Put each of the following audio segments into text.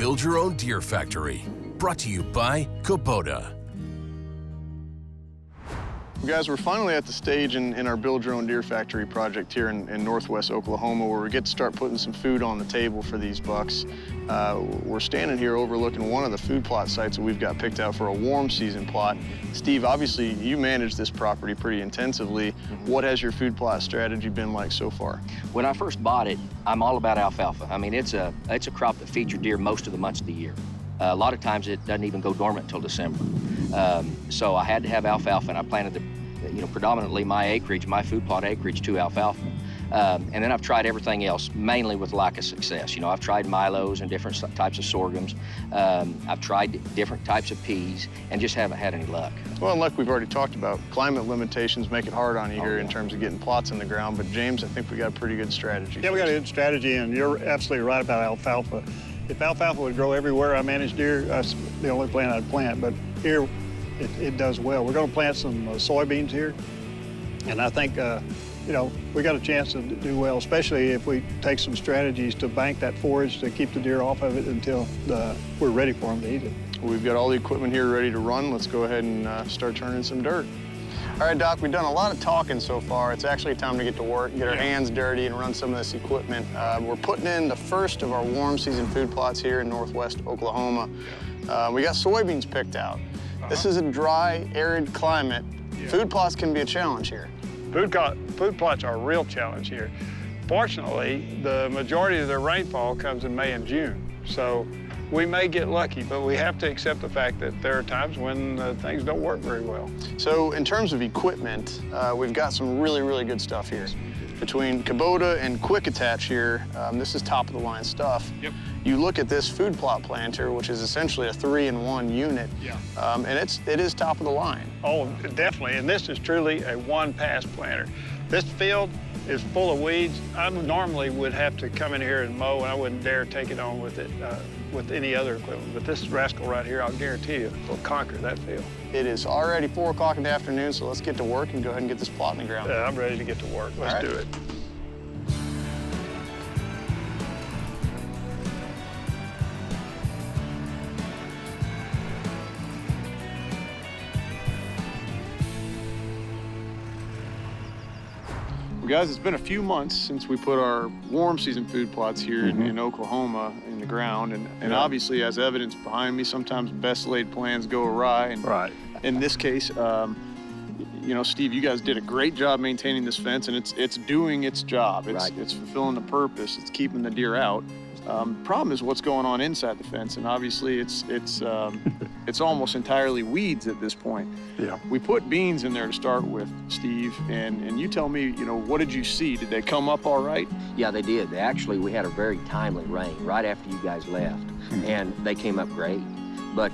Build Your Own Deer Factory. Brought to you by Kubota. Guys, we're finally at the stage in our Build Your Own Deer Factory project here in northwest Oklahoma, where we get to start putting some food on the table for these bucks. We're standing here overlooking one of the food plot sites that we've got picked out for a warm season plot. Steve, obviously you manage this property pretty intensively. What has your food plot strategy been like so far? When I first bought it, I'm all about alfalfa. I mean, it's a crop that feeds your deer most of the months of the year. A lot of times it doesn't even go dormant until December. So I had to have alfalfa, and I planted predominantly my acreage, my food plot acreage, to alfalfa. And then I've tried everything else, mainly with lack of success. I've tried milos and different types of sorghums. I've tried different types of peas and just haven't had any luck. Well, and like we've already talked about, climate limitations make it hard on you here in terms of getting plots in the ground. But James, I think we got a pretty good strategy. Yeah, we got a good strategy, and you're absolutely right about alfalfa. If alfalfa would grow everywhere I manage deer, that's the only plant I'd plant. But here, it does well. We're going to plant some soybeans here, and I think, we got a chance to do well, especially if we take some strategies to bank that forage to keep the deer off of it until we're ready for them to eat it. We've got all the equipment here ready to run. Let's go ahead and start turning some dirt. All right, Doc, we've done a lot of talking so far. It's actually time to get to work, get our hands dirty, and run some of this equipment. We're putting in the first of our warm season food plots here in northwest Oklahoma. We got soybeans picked out. This is a dry, arid climate. Food plots can be a challenge here. Food plots are a real challenge here. Fortunately, the majority of their rainfall comes in May and June. So we may get lucky, but we have to accept the fact that there are times when things don't work very well. So in terms of equipment, we've got some really, really good stuff here. Between Kubota and Quick Attach here, this is top-of-the-line stuff. Yep. You look at this food plot planter, which is essentially a 3-in-1 unit, and it is top of the line. Oh, definitely, and this is truly a one-pass planter. This field is full of weeds. I normally would have to come in here and mow, and I wouldn't dare take it on with it with any other equipment. But this rascal right here, I'll guarantee you, will conquer that field. It is already 4 o'clock in the afternoon, so let's get to work and go ahead and get this plot in the ground. I'm ready to get to work. Let's do it. Well, guys, it's been a few months since we put our warm season food plots here in Oklahoma in the ground, and obviously, as evidence behind me, sometimes best laid plans go awry. And in this case, Steve, you guys did a great job maintaining this fence, and it's doing its job. It's fulfilling the purpose. It's keeping the deer out. Problem is what's going on inside the fence, and obviously it's almost entirely weeds at this point. Yeah. We put beans in there to start with, Steve, and you tell me, what did you see? Did they come up all right? Yeah, they did. We had a very timely rain right after you guys left, and they came up great. But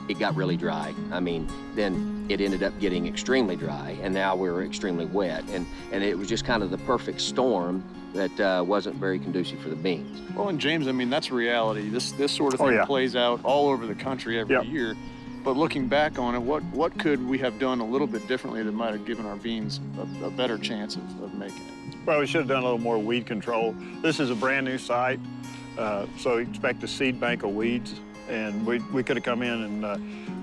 it got really dry. I mean, then it ended up getting extremely dry, and now we're extremely wet. And it was just kind of the perfect storm that wasn't very conducive for the beans. Well, and James, I mean, that's reality. This sort of thing plays out all over the country every year. But looking back on it, what could we have done a little bit differently that might have given our beans a better chance of making it? Well, we should have done a little more weed control. This is a brand new site, so expect a seed bank of weeds. And we could have come in and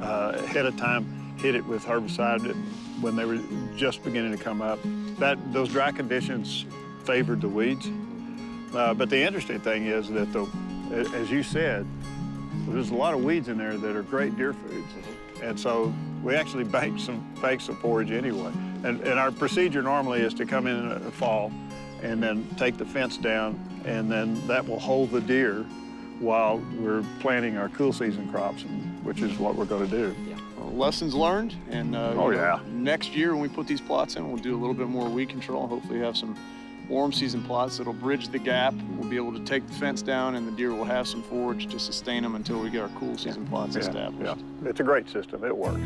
ahead of time hit it with herbicide when they were just beginning to come up. Those dry conditions favored the weeds. But the interesting thing is that, as you said, there's a lot of weeds in there that are great deer foods. And so we actually banked some forage anyway. And our procedure normally is to come in the fall and then take the fence down, and then that will hold the deer while we're planting our cool season crops, which is what we're going to do. Yeah. Well, lessons learned, and next year when we put these plots in, we'll do a little bit more weed control, hopefully have some warm season plots that'll bridge the gap. We'll be able to take the fence down, and the deer will have some forage to sustain them until we get our cool season plots established. Yeah. It's a great system. It works.